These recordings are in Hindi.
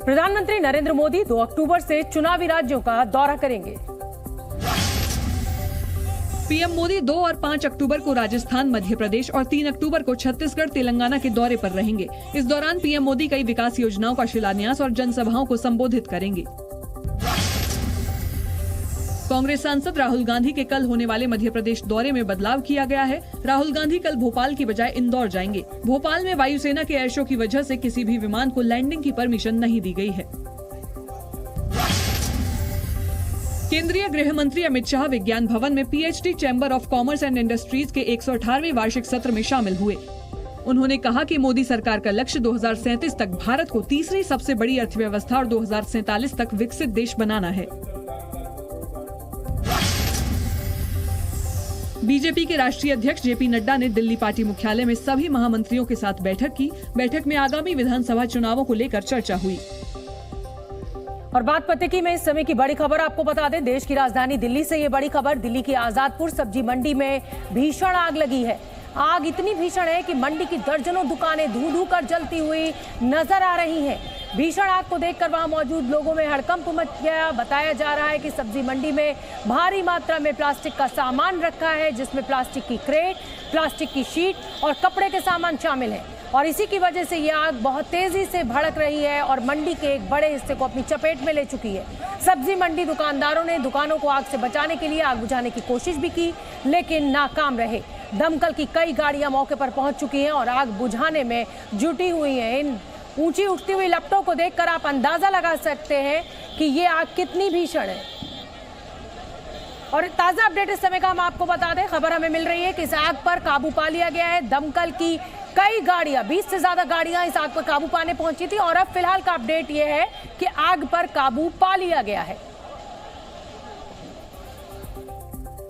प्रधानमंत्री नरेंद्र मोदी 2 अक्टूबर से चुनावी राज्यों का दौरा करेंगे। पीएम मोदी 2 और 5 अक्टूबर को राजस्थान, मध्य प्रदेश और 3 अक्टूबर को छत्तीसगढ़, तेलंगाना के दौरे पर रहेंगे। इस दौरान पीएम मोदी कई विकास योजनाओं का शिलान्यास और जनसभाओं को संबोधित करेंगे। कांग्रेस सांसद राहुल गांधी के कल होने वाले मध्य प्रदेश दौरे में बदलाव किया गया है। राहुल गांधी कल भोपाल की बजाय इंदौर जाएंगे। भोपाल में वायुसेना के एयर शो की वजह से किसी भी विमान को लैंडिंग की परमिशन नहीं दी गई है। केंद्रीय गृह मंत्री अमित शाह विज्ञान भवन में PhD chamber of commerce and industries के 118वें वार्षिक सत्र में शामिल हुए। उन्होंने कहा कि मोदी सरकार का लक्ष्य 2037 तक भारत को तीसरी सबसे बड़ी अर्थव्यवस्था और 2047 तक विकसित देश बनाना है। बीजेपी के राष्ट्रीय अध्यक्ष जेपी नड्डा ने दिल्ली पार्टी मुख्यालय में सभी महामंत्रियों के साथ बैठक की। बैठक में आगामी विधानसभा चुनावों को लेकर चर्चा हुई। और बात पते की में इस समय की बड़ी खबर आपको बता दें, देश की राजधानी दिल्ली से ये बड़ी खबर। दिल्ली की आजादपुर सब्जी मंडी में भीषण आग लगी है। आग इतनी भीषण है कि मंडी की दर्जनों दुकानें धू धू कर जलती हुई नजर आ रही हैं। भीषण आग को देखकर वहां मौजूद लोगों में हड़कंप मच गया। बताया जा रहा है कि सब्जी मंडी में भारी मात्रा में प्लास्टिक का सामान रखा है, जिसमें प्लास्टिक की क्रेट, प्लास्टिक की शीट और कपड़े के सामान शामिल हैं। और इसी की वजह से ये आग बहुत तेजी से भड़क रही है और मंडी के एक बड़े हिस्से को अपनी चपेट में ले चुकी है। सब्जी मंडी दुकानदारों ने दुकानों को आग से बचाने के लिए आग बुझाने की कोशिश भी की, लेकिन नाकाम रहे। दमकल की कई गाड़ियां मौके पर पहुंच चुकी हैं और आग बुझाने में जुटी हुई हैं। इन ऊंची उठती हुई लपटों को देखकर आप अंदाजा लगा सकते हैं कि ये आग कितनी भीषण है। और ताजा अपडेट इस समय का हम आपको बता दें, खबर हमें मिल रही है कि इस आग पर काबू पा लिया गया है। दमकल की कई गाड़ियां, 20 से ज्यादा गाड़ियां इस आग पर काबू पाने पहुंची थी और अब फिलहाल का अपडेट यह है कि आग पर काबू पा लिया गया है।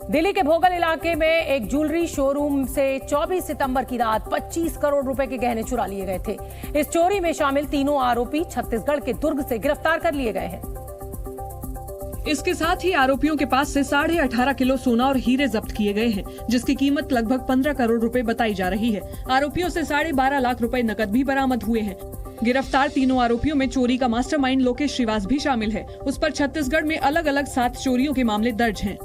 दिल्ली के भोगल इलाके में एक ज्वेलरी शोरूम से 24 सितंबर की रात 25 करोड़ रुपए के गहने चुरा लिए गए थे। इस चोरी में शामिल तीनों आरोपी छत्तीसगढ़ के दुर्ग से गिरफ्तार कर लिए गए हैं। इसके साथ ही आरोपियों के पास से 18.5 किलो सोना और हीरे जब्त किए गए हैं, जिसकी कीमत लगभग 15 करोड़ रुपए बताई जा रही है। आरोपियों से 12.5 लाख रुपए नकद भी बरामद हुए हैं। गिरफ्तार तीनों आरोपियों में चोरी का मास्टरमाइंड लोकेश श्रीवास भी शामिल है। उस पर छत्तीसगढ़ में अलग अलग 7 चोरियों के मामले दर्ज हैं।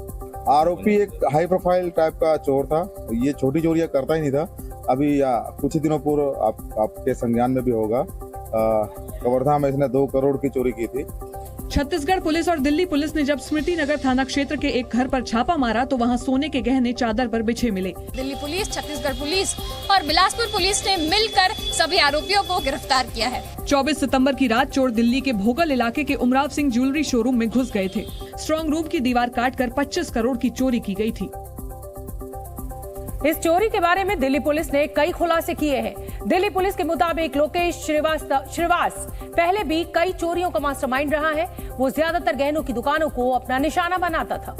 आरोपी एक हाई प्रोफाइल टाइप का चोर था। ये छोटी चोरियां करता ही नहीं था। अभी कुछ ही दिनों पूर्व आपके संज्ञान में भी होगा, कवर्धा में इसने 2 करोड़ की चोरी की थी। छत्तीसगढ़ पुलिस और दिल्ली पुलिस ने जब स्मृति नगर थाना क्षेत्र के एक घर पर छापा मारा तो वहां सोने के गहने चादर पर बिछे मिले। दिल्ली पुलिस, छत्तीसगढ़ पुलिस और बिलासपुर पुलिस ने मिलकर सभी आरोपियों को गिरफ्तार किया है। 24 सितंबर की रात चोर दिल्ली के भोगल इलाके के उमराव सिंह ज्वेलरी शोरूम में घुस गए थे। स्ट्रांग रूम की दीवार काटकर 25 करोड़ की चोरी की गई थी। इस चोरी के बारे में दिल्ली पुलिस ने कई खुलासे किए हैं। दिल्ली पुलिस के मुताबिक लोकेश श्रीवास पहले भी कई चोरियों का मास्टरमाइंड रहा है। वो ज्यादातर गहनों की दुकानों को अपना निशाना बनाता था।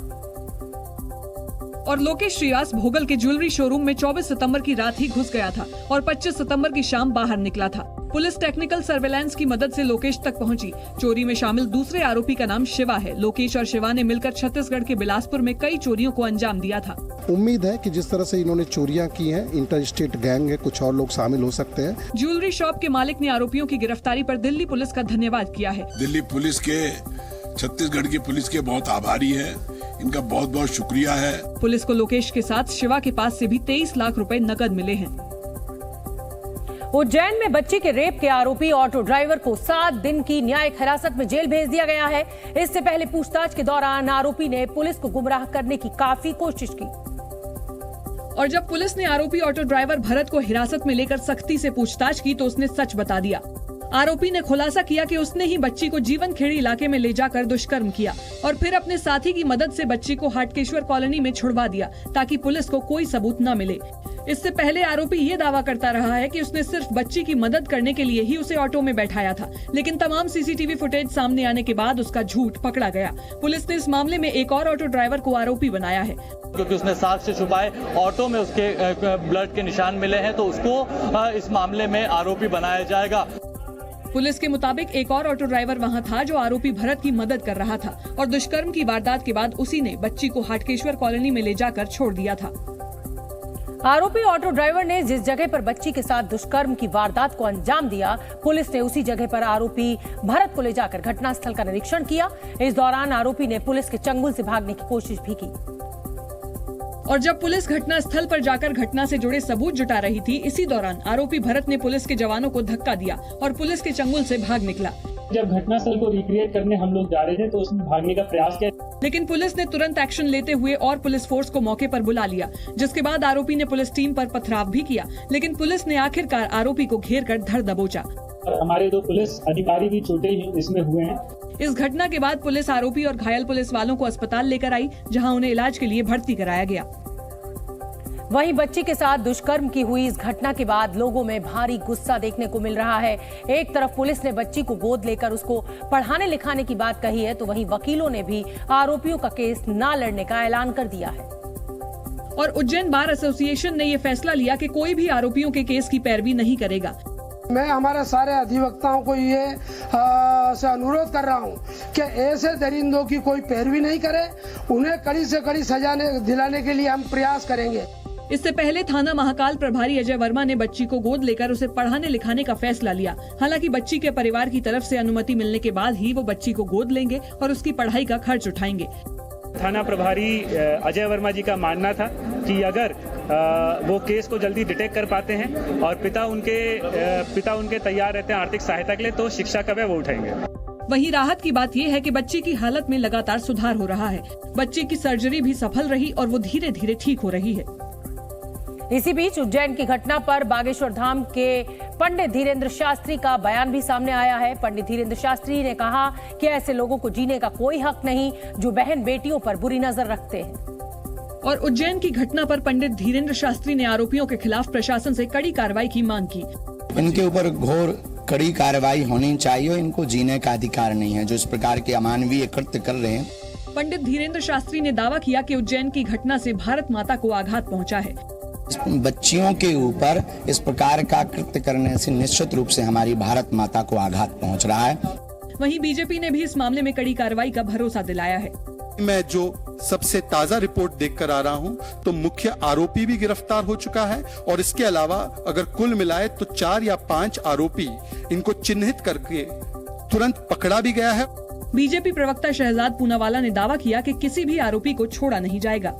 और लोकेश श्रीवास भोगल के ज्वेलरी शोरूम में 24 सितंबर की रात ही घुस गया था और 25 सितंबर की शाम बाहर निकला था। पुलिस टेक्निकल सर्वेलेंस की मदद से लोकेश तक पहुंची। चोरी में शामिल दूसरे आरोपी का नाम शिवा है। लोकेश और शिवा ने मिलकर छत्तीसगढ़ के बिलासपुर में कई चोरियों को अंजाम दिया था। उम्मीद है कि जिस तरह से इन्होंने चोरियां की हैं, इंटर स्टेट गैंग है, कुछ और लोग शामिल हो सकते हैं। ज्वेलरी शॉप के मालिक ने आरोपियों की गिरफ्तारी पर दिल्ली पुलिस का धन्यवाद किया है। दिल्ली पुलिस के, छत्तीसगढ़ की पुलिस के बहुत आभारी है। इनका बहुत बहुत शुक्रिया है। पुलिस को लोकेश के साथ शिवा के पास से भी 23 लाख रुपए नकद मिले हैं। उज्जैन में बच्ची के रेप के आरोपी ऑटो ड्राइवर को 7 दिन की न्यायिक हिरासत में जेल भेज दिया गया है। इससे पहले पूछताछ के दौरान आरोपी ने पुलिस को गुमराह करने की काफी कोशिश की। और जब पुलिस ने आरोपी ऑटो ड्राइवर भरत को हिरासत में लेकर सख्ती से पूछताछ की तो उसने सच बता दिया। आरोपी ने खुलासा किया कि उसने ही बच्ची को जीवन खेड़ी इलाके में ले जाकर दुष्कर्म किया और फिर अपने साथी की मदद से बच्ची को हाटकेश्वर कॉलोनी में छुड़वा दिया ताकि पुलिस को कोई सबूत न मिले। इससे पहले आरोपी ये दावा करता रहा है कि उसने सिर्फ बच्ची की मदद करने के लिए ही उसे ऑटो में बैठाया था, लेकिन तमाम सीसीटीवी फुटेज सामने आने के बाद उसका झूठ पकड़ा गया। पुलिस ने इस मामले में एक और ऑटो ड्राइवर को आरोपी बनाया है। क्योंकि उसने साक्ष्य छुपाए, ऑटो में उसके ब्लड के निशान मिले हैं, तो उसको इस मामले में आरोपी बनाया जाएगा। पुलिस के मुताबिक एक और ऑटो ड्राइवर वहां था जो आरोपी भरत की मदद कर रहा था और दुष्कर्म की वारदात के बाद उसी ने बच्ची को हाटकेश्वर कॉलोनी में ले जाकर छोड़ दिया था। आरोपी ऑटो ड्राइवर ने जिस जगह पर बच्ची के साथ दुष्कर्म की वारदात को अंजाम दिया, पुलिस ने उसी जगह पर आरोपी भरत को ले जाकर घटनास्थल का निरीक्षण किया। इस दौरान आरोपी ने पुलिस के चंगुल से भागने की कोशिश भी की। और जब पुलिस घटनास्थल पर जाकर घटना से जुड़े सबूत जुटा रही थी, इसी दौरान आरोपी भरत ने पुलिस के जवानों को धक्का दिया और पुलिस के चंगुल से भाग निकला। जब घटनास्थल को रिक्रिएट करने हम लोग जा रहे थे तो उसमें भागने का प्रयास किया, लेकिन पुलिस ने तुरंत एक्शन लेते हुए और पुलिस फोर्स को मौके पर बुला लिया, जिसके बाद आरोपी ने पुलिस टीम पर पथराव भी किया, लेकिन पुलिस ने आखिरकार आरोपी को घेर कर धर दबोचा। और हमारे 2 पुलिस अधिकारी भी चोटें इसमें हुए हैं। इस घटना के बाद पुलिस आरोपी और घायल पुलिस वालों को अस्पताल लेकर आई, जहां उन्हें इलाज के लिए भर्ती कराया गया। वहीं बच्ची के साथ दुष्कर्म की हुई इस घटना के बाद लोगों में भारी गुस्सा देखने को मिल रहा है। एक तरफ पुलिस ने बच्ची को गोद लेकर उसको पढ़ाने लिखाने की बात कही है, तो वहीं वकीलों ने भी आरोपियों का केस ना लड़ने का ऐलान कर दिया है। और उज्जैन बार एसोसिएशन ने ये फैसला लिया कि कोई भी आरोपियों के केस की पैरवी नहीं करेगा। मैं हमारे सारे अधिवक्ताओं को ये से अनुरोध कर रहा हूँ कि ऐसे दरिंदों की कोई पैरवी नहीं करे, उन्हें कड़ी से कड़ी सजा दिलाने के लिए हम प्रयास करेंगे। इससे पहले थाना महाकाल प्रभारी अजय वर्मा ने बच्ची को गोद लेकर उसे पढ़ाने लिखाने का फैसला लिया। हालांकि बच्ची के परिवार की तरफ से अनुमति मिलने के बाद ही वो बच्ची को गोद लेंगे और उसकी पढ़ाई का खर्च उठाएंगे। थाना प्रभारी अजय वर्मा जी का मानना था कि अगर वो केस को जल्दी डिटेक्ट कर पाते हैं और पिता उनके तैयार रहते हैं आर्थिक सहायता के लिए, तो शिक्षा का वो उठाएंगे। वहीं राहत की बात यह है कि बच्ची की हालत में लगातार सुधार हो रहा है। बच्ची की सर्जरी भी सफल रही और वो धीरे धीरे ठीक हो रही है। इसी बीच उज्जैन की घटना पर बागेश्वर धाम के पंडित धीरेन्द्र शास्त्री का बयान भी सामने आया है। पंडित धीरेन्द्र शास्त्री ने कहा कि ऐसे लोगों को जीने का कोई हक नहीं जो बहन बेटियों पर बुरी नजर रखते हैं। और उज्जैन की घटना पर पंडित धीरेन्द्र शास्त्री ने आरोपियों के खिलाफ प्रशासन से कड़ी कार्रवाई की मांग की। इनके ऊपर घोर कड़ी कार्रवाई होनी चाहिए। इनको जीने का अधिकार नहीं है जो इस प्रकार के अमानवीय कृत्य कर रहे हैं। पंडित धीरेन्द्र शास्त्री ने दावा किया कि उज्जैन की घटना से भारत माता को आघात पहुंचा है। बच्चियों के ऊपर इस प्रकार का कृत्य करने से निश्चित रूप से हमारी भारत माता को आघात पहुंच रहा है। वहीं बीजेपी ने भी इस मामले में कड़ी कार्रवाई का भरोसा दिलाया है। मैं जो सबसे ताजा रिपोर्ट देखकर आ रहा हूं, तो मुख्य आरोपी भी गिरफ्तार हो चुका है और इसके अलावा अगर कुल मिलाए तो 4 या 5 आरोपी इनको चिन्हित करके तुरंत पकड़ा भी गया है। बीजेपी प्रवक्ता शहजाद पूनावाला ने दावा किया कि किसी भी आरोपी को छोड़ा नहीं जाएगा।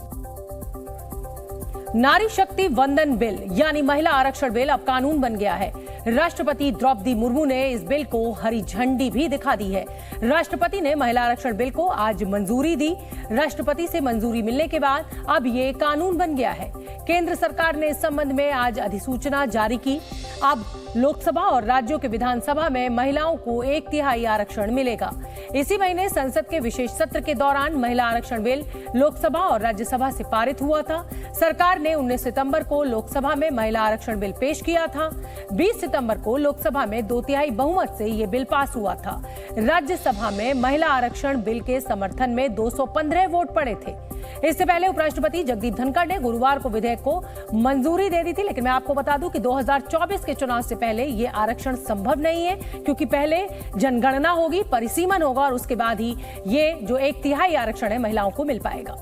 नारी शक्ति वंदन बिल यानी महिला आरक्षण बिल अब कानून बन गया है। राष्ट्रपति द्रौपदी मुर्मू ने इस बिल को हरी झंडी भी दिखा दी है। राष्ट्रपति ने महिला आरक्षण बिल को आज मंजूरी दी। राष्ट्रपति से मंजूरी मिलने के बाद अब ये कानून बन गया है। केंद्र सरकार ने इस संबंध में आज अधिसूचना जारी की। अब लोकसभा और राज्यों के विधानसभा में महिलाओं को 1/3 आरक्षण मिलेगा। इसी महीने संसद के विशेष सत्र के दौरान महिला आरक्षण बिल लोकसभा और राज्यसभा से पारित हुआ था। सरकार ने 19 सितंबर को लोकसभा में महिला आरक्षण बिल पेश किया था। 20 सितंबर को लोकसभा में 2/3 बहुमत से ये बिल पास हुआ था। राज्यसभा में महिला आरक्षण बिल के समर्थन में 215 वोट पड़े थे। इससे पहले उपराष्ट्रपति जगदीप धनखड़ ने गुरुवार को विधेयक को मंजूरी दे दी थी, लेकिन मैं आपको बता दूं कि 2024 के चुनाव से पहले ये आरक्षण संभव नहीं है, क्योंकि पहले जनगणना होगी, परिसीमन होगा और उसके बाद ही ये जो 1/3 आरक्षण है महिलाओं को मिल पाएगा।